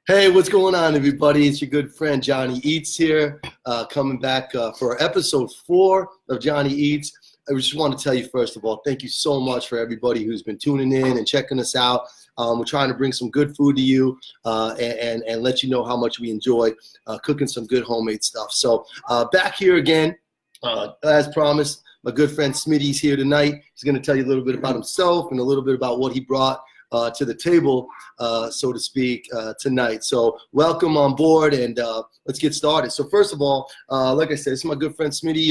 Hey, what's going on, everybody? It's your good friend Johnny Eats here, coming back for episode 4 of Johnny Eats. I just want to tell you, first of all, thank you so much for everybody who's been tuning in and checking us out. We're trying to bring some good food to you and let you know how much we enjoy cooking some good homemade stuff. So back here again, as promised, my good friend Smitty's here tonight. He's going to tell you a little bit about himself and a little bit about what he brought to the table, so to speak, tonight. So welcome on board, and let's get started. So first of all, like I said, this is my good friend Smitty,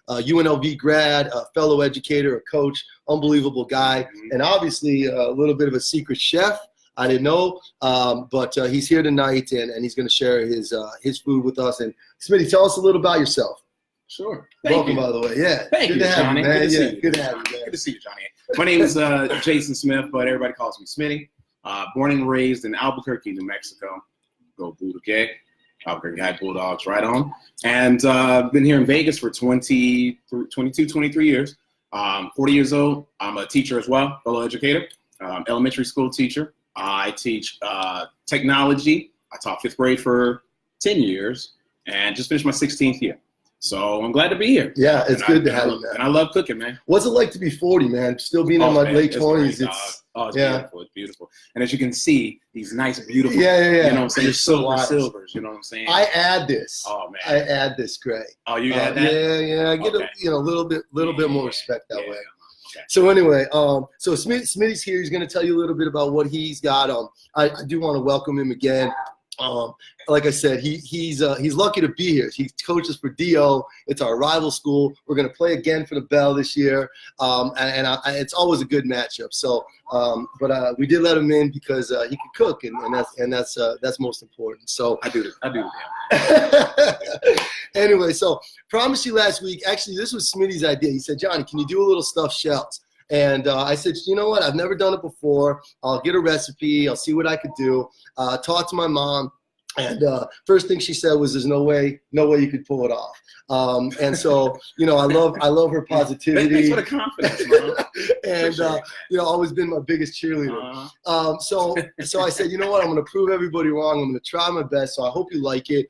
UNLV grad, a fellow educator, a coach, unbelievable guy, and obviously a little bit of a secret chef. I didn't know, but he's here tonight, and he's going to share his food with us. And Smitty, tell us a little about yourself. Sure. Welcome, by the way. Yeah. Thank you, Johnny. Good to see you, man. Good to have you, man. Good to see you, Johnny. My name is Jason Smith, but everybody calls me Smitty. Born and raised in Albuquerque, New Mexico. Go Budokai. Albuquerque High Bulldogs, right on. And been here in Vegas for 23 years. 40 years old. I'm a teacher as well, fellow educator, elementary school teacher. I teach technology. I taught 5th grade for 10 years and just finished my 16th year. So I'm glad to be here. Yeah, it's good to have you, man. And I love cooking, man. What's it like to be 40, man? Still being in my late 20s. It's beautiful. It's beautiful. And as you can see, these nice, beautiful, you know what I'm saying? Silvers, you know what I'm saying? I add this. Oh, man. I add this gray. Oh, you add that? Yeah. I get a little bit more respect that way. Okay. So anyway, so Smitty's here. He's going to tell you a little bit about what he's got. I do want to welcome him again. Like I said, he's lucky to be here. He coaches for DO. It's our rival school. We're going to play again for the Bell this year, and it's always a good matchup. So, but we did let him in because he could cook, and that's most important. So I do. Anyway, so promised you last week. Actually, this was Smitty's idea. He said, "Johnny, can you do a little stuffed shells?" And I said, you know what? I've never done it before. I'll get a recipe. I'll see what I could do. Talk to my mom. And first thing she said was, "There's no way you could pull it off." And so, I love her positivity. Thanks for the confidence, Mom. And always been my biggest cheerleader. So I said, you know what? I'm going to prove everybody wrong. I'm going to try my best. So I hope you like it.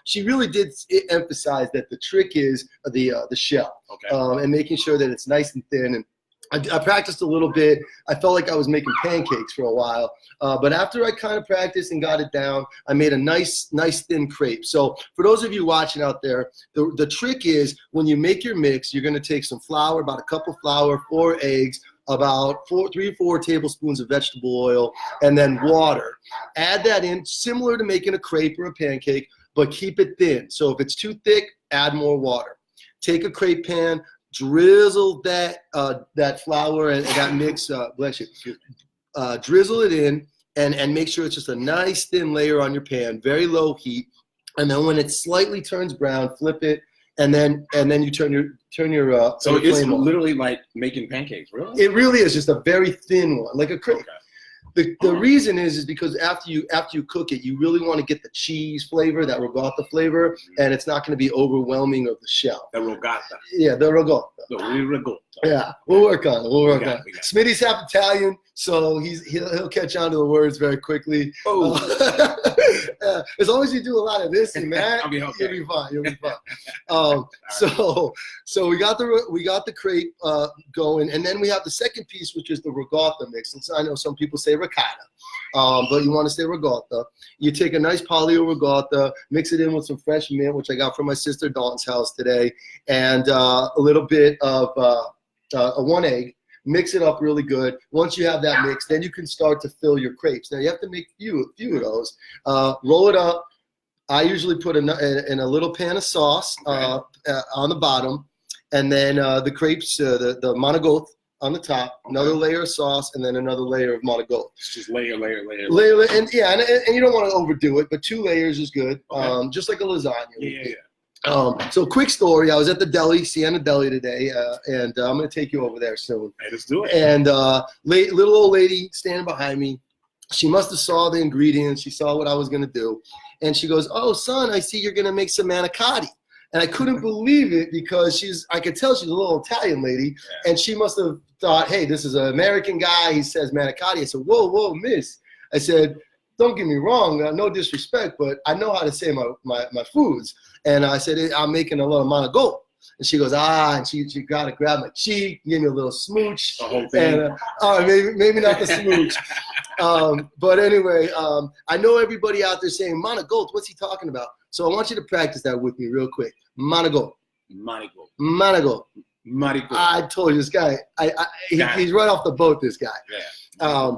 She really did emphasize that the trick is the shell, and making sure that it's nice and thin. And I practiced a little bit. I felt like I was making pancakes for a while. But after I kind of practiced and got it down, I made a nice3 crepe. So for those of you watching out there, the trick is when you make your mix, you're going to take some flour, about a cup of flour, 4 eggs, about 3 or 4 tablespoons of vegetable oil, and then water. Add that in, similar to making a crepe or a pancake, but keep it thin. So if it's too thick, add more water. Take a crepe pan, drizzle that flour and that mix, drizzle it in and make sure it's just a nice thin layer on your pan, very low heat. And then when it slightly turns brown, flip it, and then you turn your so it's flame on. Literally like making pancakes, really? It really is just a very thin one, like a crepe. Okay. The reason is because after you cook it, you really want to get the cheese flavor, that regatta flavor, and it's not going to be overwhelming of the shell. The regatta. Yeah, the regatta. Yeah, we'll work on it. Smitty's half Italian, so he'll catch on to the words very quickly. Oh. As long as you do a lot of this, man, I'll be okay. You'll be fine. So we got the crepe going, and then we have the second piece, which is the regatta mix. And so I know some people say ricotta, but you want to say regatta. You take a nice paleo regatta, mix it in with some fresh mint, which I got from my sister Dawn's house today, and a little bit of 1 egg. Mix it up really good. Once you have that mix, then you can start to fill your crepes. Now you have to make a few of those. Roll it up. I usually put in a little pan of sauce on the bottom, and then the crepes, the Manicotti on the top, another layer of sauce, and then another layer of Manicotti. It's just layer. And you don't want to overdo it, but 2 layers is good. Just like a lasagna. Yeah. So quick story, I was at the deli, Sienna Deli today, and I'm going to take you over there soon. Hey, let's do it. And little old lady standing behind me, she must have saw the ingredients, she saw what I was going to do, and she goes, "Oh, son, I see you're going to make some manicotti." And I couldn't believe it because I could tell she's a little Italian lady, and she must have thought, hey, this is an American guy, he says manicotti. I said, whoa, miss. I said, don't get me wrong, no disrespect, but I know how to say my foods. And I said, I'm making a little Manicotti. And she goes, and she got to grab my cheek, give me a little smooch. The whole thing. And, maybe not the smooch. But anyway, I know everybody out there saying, Manicotti, what's he talking about? So I want you to practice that with me real quick. Manicotti. Manicotti. Manicotti. Manicotti. I told you, this guy, he's right off the boat, this guy. Yeah.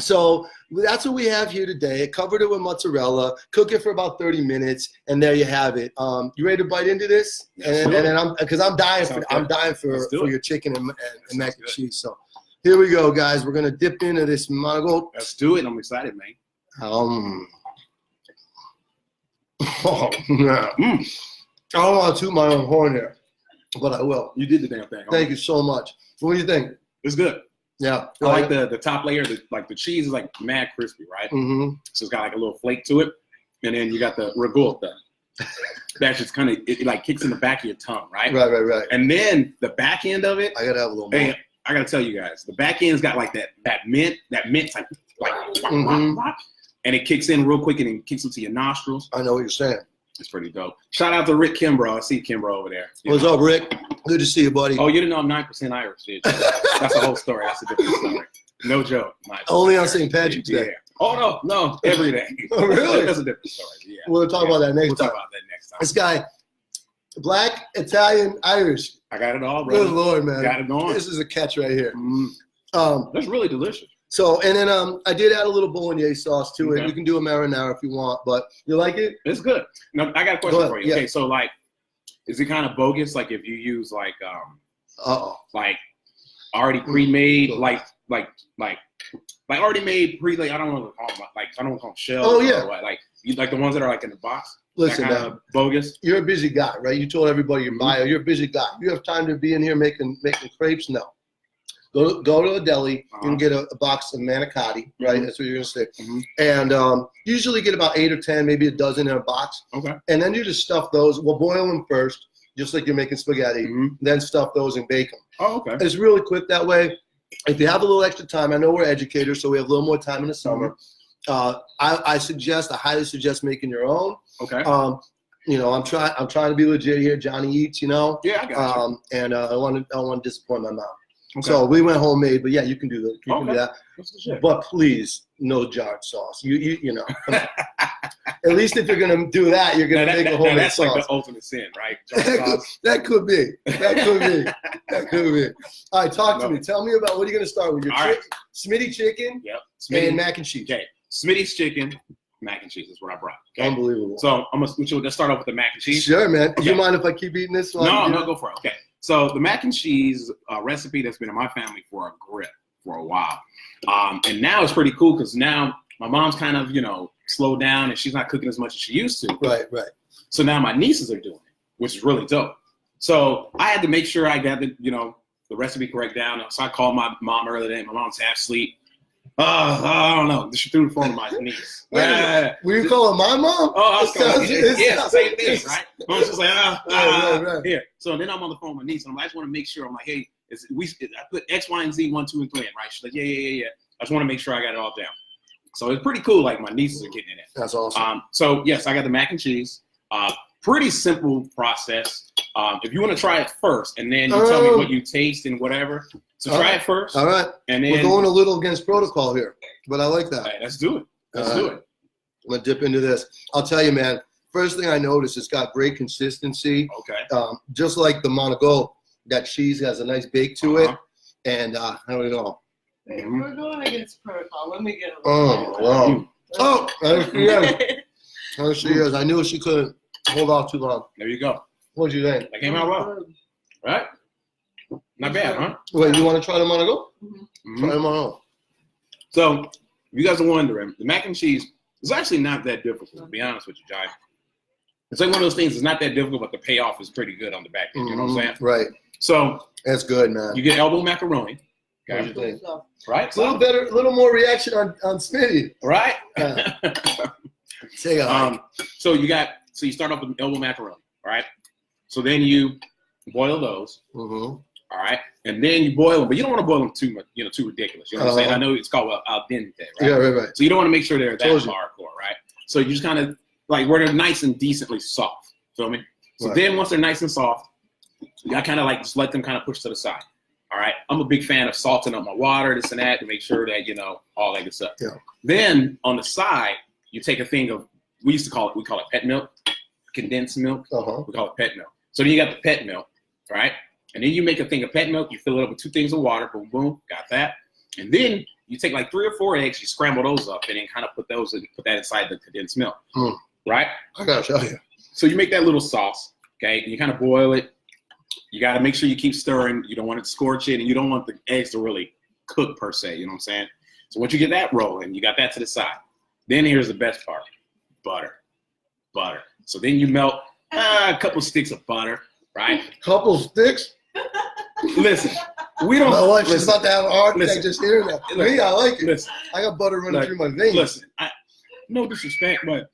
So that's what we have here today. I covered it with mozzarella, cook it for about 30 minutes, and there you have it. You ready to bite into this? And then I'm dying for your chicken and mac and cheese. So here we go, guys. We're gonna dip into this Manicotti. Let's do it. I'm excited, man. Oh, yeah. I don't want to toot my own horn here, but I will. You did the damn thing. Thank you so much. What do you think? It's good. Yeah. I like the top layer. The cheese is like mad crispy, right? Mm-hmm. So it's got like a little flake to it. And then you got the ricotta. That just kind of, it like kicks in the back of your tongue, right? Right. And then the back end of it. I got to have a little more. Hey, I got to tell you guys, the back end's got like that mint like Mm-hmm. and it kicks in real quick and it kicks into your nostrils. I know what you're saying. It's pretty dope. Shout out to Rick Kimbrough. I see Kimbrough over there. What's up, Rick? Good to see you, buddy. Oh, you didn't know I'm 9% Irish, did you? That's a whole story. That's a different story. No joke. Only on St. Patrick's Day. Yeah. Oh, no. Every day. Oh, really? That's a different story. Yeah. We'll talk about that next time. This guy, black, Italian, Irish. I got it all, bro. Good Lord, man. Got it going. This is a catch right here. That's really delicious. So, and then I did add a little bolognese sauce to it. Okay. You can do a marinara if you want, but you like it? It's good. Now, I got a question for you. Yeah. Okay, so like, is it kind of bogus? Like if you use like already pre-made, like already made like I don't know what to call them, like I don't want to call them shells. Oh yeah. Or what, like you like the ones that are like in the box. Listen, that man, bogus. You're a busy guy, right? You told everybody your bio. You're a busy guy. You have time to be in here making crepes? No. Go to a deli. You can get a box of Manicotti, right? That's what you're gonna say. And usually get about 8 or 10, maybe a dozen in a box. Okay. And then you just stuff those. We'll boil them first, just like you're making spaghetti. Then stuff those and bake them. Oh, okay. It's really quick that way. If you have a little extra time, I know we're educators, so we have a little more time in the summer. I highly suggest making your own. Okay. You know, I'm trying to be legit here. Johnny Eats, you know. Yeah, I got you. And I don't want to disappoint my mom. Okay. So we went homemade, but yeah, you can do that. You can do that. That's but please, no jarred sauce. You know. At least if you're gonna do that, you're gonna make a homemade that's sauce. That's like the ultimate sin, right? Jarred sauce. That could be. That could be. All right, talk to me. Tell me about what are you gonna start with? Your Smitty chicken. Yep. And mac and cheese. Okay. Smitty's chicken, mac and cheese is what I brought. Okay? Unbelievable. So let's start off with the mac and cheese. Sure, man. Okay. Do you mind if I keep eating this? No, go for it. Okay. So the mac and cheese recipe that's been in my family for a while. And now it's pretty cool because now my mom's kind of, slowed down and she's not cooking as much as she used to. Right. So now my nieces are doing it, which is really dope. So I had to make sure I got the recipe correct down. So I called my mom earlier today. My mom's half asleep. I don't know. She threw the phone to my niece. Were you calling my mom? Oh, I was calling yeah, same thing, right? Mom's just like, right. Here. So then I'm on the phone with my niece, and I just want to make sure. I'm like, hey, I put X, Y, and Z, 1, 2, and 3 in, right? She's like, yeah. I just want to make sure I got it all down. So it's pretty cool. Like my nieces are getting in it. That's awesome. So yes, I got the mac and cheese. Pretty simple process. If you want to try it first, and then you tell me what you taste and whatever. So try it first. All right. And then we're going a little against protocol here, but I like that. All right, let's do it. Let's do it. I'm gonna dip into this. I'll tell you, man. First thing I noticed, it's got great consistency. Okay. Just like the Manicotti, that cheese has a nice bake to it, and I don't know. If we're going against protocol, let me get a Oh, wow. Oh, there she is. There she is. I knew she couldn't hold off too long. There you go. What did you think? That came out well. Right? Not bad, huh? Wait, you want to try the Manicotti? Mm-hmm. Try them on. So, if you guys are wondering, the mac and cheese is actually not that difficult, to be honest with you, Jai. It's like one of those things, it's not that difficult, but the payoff is pretty good on the back end, you know what I'm saying? Right. So, that's good, man. you get elbow macaroni. What Okay. do you think? Right? A little better, a little more reaction on Smitty. Right? Say So you start off with elbow macaroni, right? So then you boil those. Mm-hmm. All All right, and then you boil them, but you don't want to boil them too much, too ridiculous. You know what I'm saying? I know it's called al dente, right? Yeah, right. So you don't want to make sure they're that hardcore, right? So you just kind of like where they're nice and decently soft. Feel me? So then once they're nice and soft, I kind of like just let them kind of push to the side. All right. I'm a big fan of salting up my water, this and that, to make sure that, all that good stuff. Yeah. Then on the side, you take a thing of, we call it pet milk, condensed milk. We call it pet milk. So then you got the pet milk, right? And then you make a thing of pet milk. You fill it up with 2 things of water. Boom, boom. Got that. And then you take like 3 or 4 eggs. You scramble those up and then kind of put that inside the condensed milk. Right? I gotta tell you. So you make that little sauce. Okay. And you kind of boil it. You got to make sure you keep stirring. You don't want it to scorch it, and you don't want the eggs to really cook per se. You know what I'm saying? So once you get that rolling, you got that to the side. Then here's the best part: butter. So then you melt a couple sticks of butter, right? Couple sticks? Listen, we don't. My wife is about to have a heart attack just hearing that. Me, I like it. Listen, I got butter running through my veins. Listen, no disrespect, but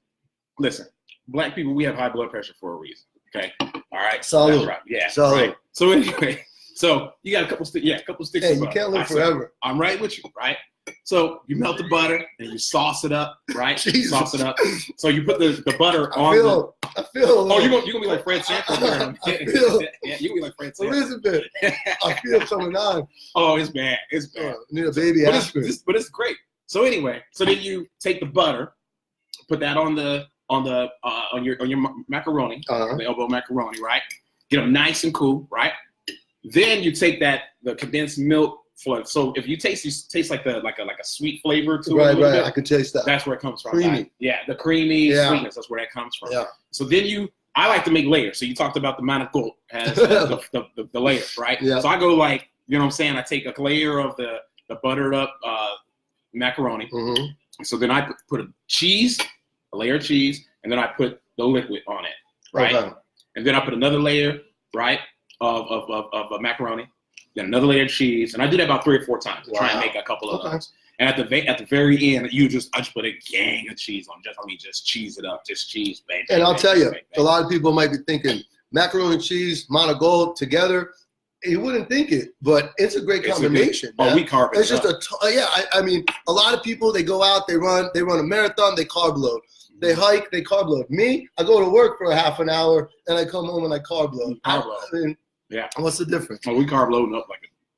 listen, black people, we have high blood pressure for a reason. Okay. All right. Salud. That's right. Yeah. Salud. Right. So anyway, you got a couple sticks. Yeah, a couple sticks. Hey, of you butter. can't live forever. I'm right with you, right? So you melt the butter and you sauce it up, right? Jesus. Sauce it up. So you put the butter on. I feel. Oh, you're gonna be like Fred Sanford. I feel. Yeah, you gonna be like Fred Sanford. Elizabeth, I feel something on. Oh, it's bad. It's bad. Need a baby aspirin. But it's great. So anyway, then you take the butter, put that on your macaroni, the elbow macaroni, right? Get them nice and cool, right? Then you take the condensed milk flood. So if you taste like a sweet flavor to it, Right. I could taste that. That's where it comes from. Creamy. Right? Yeah, the creamy sweetness. That's where that comes from. Yeah. So then I like to make layers. So you talked about the Manicotti has the layers, right? Yeah. So I go like, you know what I'm saying? I take a layer of the buttered up macaroni. Mm-hmm. So then I put a layer of cheese, and then I put the liquid on it, right? Okay. And then I put another layer, right, of macaroni, then another layer of cheese, and I do that about 3 or 4 times to try and make a couple of those. And at the very end, I just put a gang of cheese on. Just cheese it up, just cheese, baby. And I'll tell you, a lot of people might be thinking macaroni and cheese, Manicotti together. You wouldn't think it, but it's a great combination. We carve it. It's just I mean, a lot of people, they go out, they run a marathon, they carb load. They hike, they carb load. Me, I go to work for a half an hour, and I come home and I carb load. I mean, what's the difference? Well, we carb loading up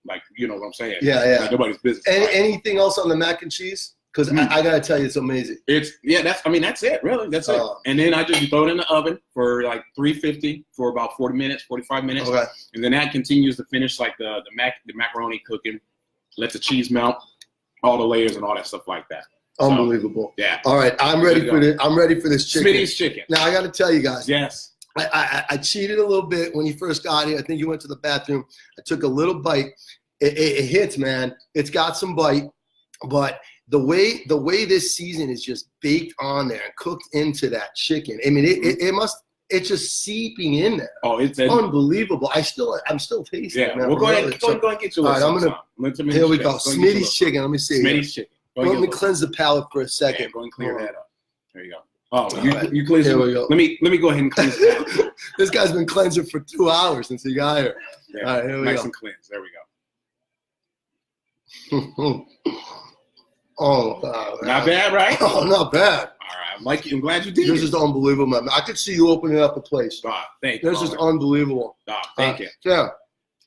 like you know what I'm saying? Yeah. Like nobody's business. Anything else on the mac and cheese? Because I gotta tell you, it's amazing. That's it, really. That's it. And then I just throw it in the oven for like 350 for about 40 minutes, 45 minutes. Okay. And then that continues to finish like the macaroni cooking, let the cheese melt, all the layers and all that stuff like that. Unbelievable. So, yeah. All right, I'm ready for this. I'm ready for this chicken. Smitty's chicken. Now I got to tell you guys. Yes. I cheated a little bit when you first got here. I think you went to the bathroom. I took a little bite. It hits, man. It's got some bite, but the way this season is just baked on there and cooked into that chicken. I mean, it's just seeping in there. Oh, it's unbelievable. I'm still tasting. Yeah, we'll go ahead and get you. All right, here we go. Smitty's chicken. Let me see. Smitty's chicken. Let me cleanse the palate for a second. Yeah, go and clear that up. There you go. Oh, you cleanse it. Here we go. Let me go ahead and cleanse that. This guy's been cleansing for 2 hours since he got here. Yeah, all right, here we nice go. And cleansed. There we go. Oh, not bad, right? Oh, not bad. All right, I'm glad you did. This is unbelievable, man. I could see you opening up a place. Thank you. This is unbelievable. Thank you. Yeah.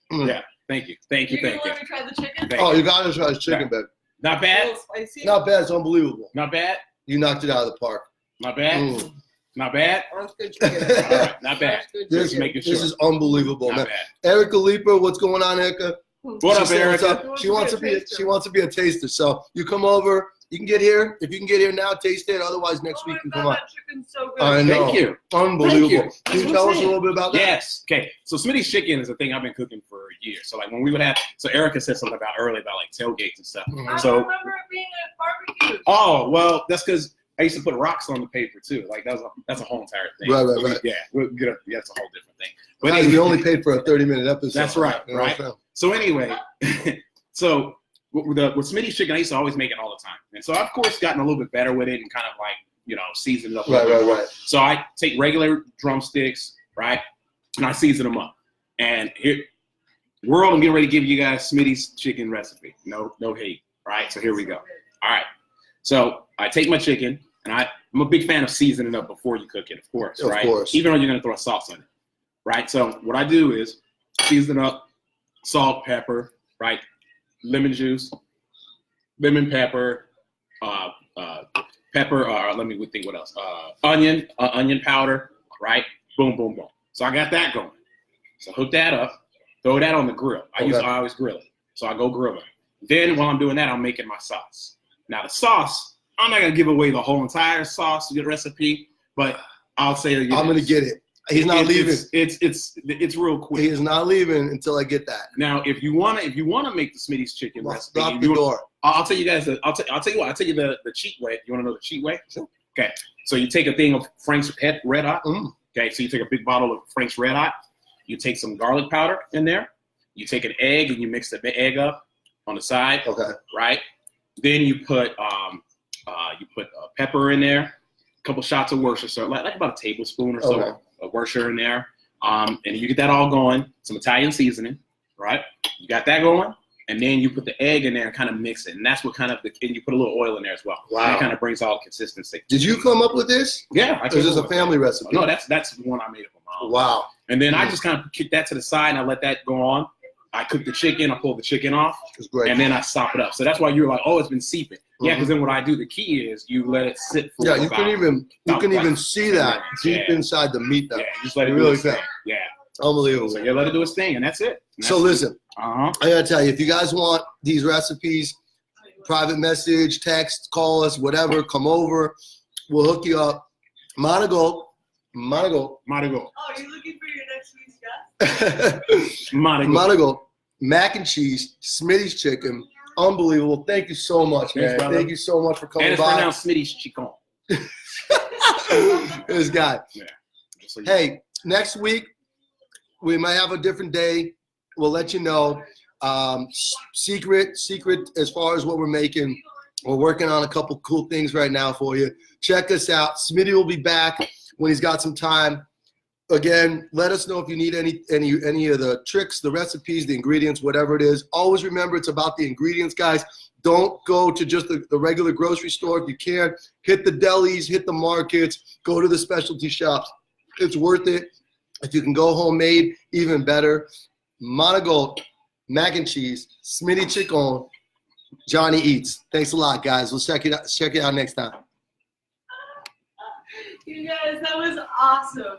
Yeah. Thank you. Let me try the chicken? You gotta try the chicken, babe. Not bad. Spicy. Not bad. It's unbelievable. Not bad. You knocked it out of the park. Not bad. Not bad. That's good chicken. All right, not bad. This is unbelievable, not man. Bad. Erica Leeper, what's going on, Erica? What up, Erica? She wants to be a taster. So you come over. You can get here. If you can get here now, taste it. Otherwise, next week you can come on. That chicken's so good. I know. Thank you. Unbelievable. Can you tell us a little bit about that? Yes. Okay. So Smitty's chicken is a thing I've been cooking for years. So like when we would have, so Erica said something earlier about like tailgates and stuff. I don't remember it being at barbecues. Oh well, that's because I used to put rocks on the paper too. Like that's a whole entire thing. Right. Yeah, that's a whole different thing. But guys, we only paid for a 30-minute episode. That's right. Right. So anyway, so. With Smitty's chicken, I used to always make it all the time. And so I've, of course, gotten a little bit better with it and kind of like, season it up. Right. So I take regular drumsticks, right, and I season them up. And here, world, I'm getting ready to give you guys Smitty's chicken recipe. No hate. All right, so here we go. All right, so I take my chicken, and I'm a big fan of seasoning up before you cook it, of course, right? Of course. Even though you're gonna throw a sauce on it, right? So what I do is season up, salt, pepper, right? Lemon juice, lemon pepper, pepper. Let me think what else. Onion powder, right? Boom, boom, boom. So I got that going. So hook that up, throw that on the grill. I always grill it. So I go grill it. Then while I'm doing that, I'm making my sauce. Now the sauce, I'm not gonna give away the whole entire sauce recipe, but I'll say I'm gonna get it. He's not leaving. It's real quick. He is not leaving until I get that. Now, if you wanna make the Smitty's chicken recipe, lock the door. I'll tell you guys. I'll tell you what. I'll tell you the cheat way. You wanna know the cheat way? Sure. Okay. So you take a thing of Frank's Red Hot. Okay. So you take a big bottle of Frank's Red Hot. You take some garlic powder in there. You take an egg and you mix the egg up on the side. Okay. Right. Then you put pepper in there, a couple shots of Worcestershire, like about a tablespoon or so of Worcestershire in there. And you get that all going. Some Italian seasoning, right? You got that going, and then you put the egg in there and kind of mix it, and that's what and you put a little oil in there as well. Wow. And it kind of brings all consistency. Did you come up with this? Yeah. Or is this a family recipe? No, that's one I made up on my own. Wow. And then I just kind of kick that to the side and I let that go on. I cook the chicken, I pull the chicken off, It's great. and then I sop it up. So that's why you're like, oh, it's been seeping. Yeah, because then what I do, the key is you let it sit for Yeah, you can even see that deep Yeah. inside the meat though. Yeah, just let it You do really its thing. can. Yeah. Unbelievable. So yeah, let it do its thing, and that's it. And So that's listen, Uh-huh. I gotta tell you, if you guys want these recipes, private message, text, call us, whatever, come over. We'll hook you up. Manicotti. Marigo. Oh, you're looking for your next week's guest? Marigo. Manicotti. Mac and cheese, Smitty's chicken. Unbelievable. Thank you so much, man. Thanks, brother. Thank you so much for And coming it's by. pronounced Smitty's chicken. This guy. Yeah. Just so you Hey, next week, we might have a different day. We'll let you know. Secret as far as what we're making. We're working on a couple cool things right now for you. Check us out. Smitty will be back when he's got some time. Again, let us know if you need any of the tricks, the recipes, the ingredients, whatever it is. Always remember it's about the ingredients, guys. Don't go to just the regular grocery store. If you can, hit the delis, hit the markets, go to the specialty shops. It's worth it. If you can go homemade, even better. Manicotti, mac and cheese, Smitty chicken, Johnny Eats. Thanks a lot, guys. We'll check it out next time. You guys, that was awesome.